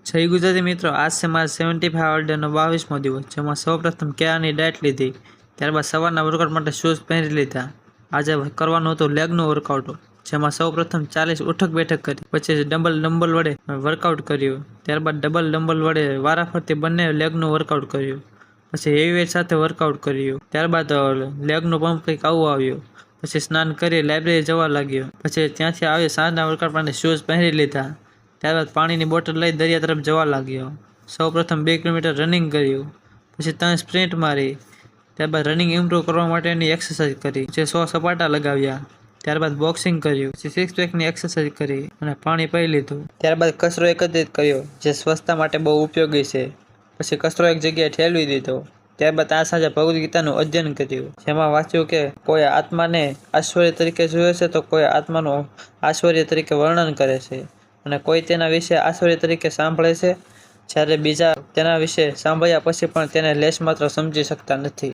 જય ગુજરાતી મિત્રો, આજ છે મારા 75 ડેનો 22મો દિવસ, જેમાં સૌપ્રથમ કેળાની ડાયટ લીધી, ત્યારબાદ સવારના વર્કઆઉટ માટે શૂઝ પહેરી લીધા। આજે કરવાનું હતું લેગનું વર્કઆઉટ, જેમાં સૌપ્રથમ 40 ઉઠક બેઠક કરી, પછી ડમ્બલ વડે વર્કઆઉટ કર્યું, ત્યારબાદ ડમ્બલ વડે વારાફરતી બંને લેગનું વર્કઆઉટ કર્યું, પછી હેવી વેઇટ સાથે વર્કઆઉટ કર્યું, ત્યારબાદ લેગનું પંપ કંઈક આવું આવ્યું, પછી સ્નાન કરી લાઇબ્રેરી જવા લાગ્યો, પછી ત્યાંથી આવી સાંજના વર્કઆઉટ માટે શૂઝ પહેરી લીધા, ત્યારબાદ પાણીની બોટલ લઈ દરિયા તરફ જવા લાગ્યો। સૌપ્રથમ 2 કિલોમીટર રનિંગ કર્યું, પછી 3 સ્પ્રિન્ટ મારી, ત્યારબાદ રનિંગ ઇમ્પ્રૂવ કરવા માટેની એક્સરસાઇઝ કરી, પછી 100 સપાટા લગાવ્યા, ત્યારબાદ બોક્સિંગ કર્યું, પછી 6 પેકની એક્સરસાઇઝ કરી અને પાણી પી લીધું, ત્યારબાદ કચરો એકત્રિત કર્યો જે સ્વચ્છતા માટે બહુ ઉપયોગી છે, પછી કચરો એક જગ્યાએ ઠેલવી દીધો, ત્યારબાદ આ સાંજે ભગવદ્ ગીતાનું અધ્યયન કર્યું, જેમાં વાંચ્યું કે કોઈ આત્માને આશ્ચર્ય તરીકે જુએ છે તો કોઈ આત્માનું આશ્ચર્ય તરીકે વર્ણન કરે છે, અને કોઈ તેના વિશે આશ્ચર્ય તરીકે સાંભળે છે, જ્યારે બીજા તેના વિશે સાંભળ્યા પછી પણ તેને લેશ માત્ર સમજી શકતા નથી।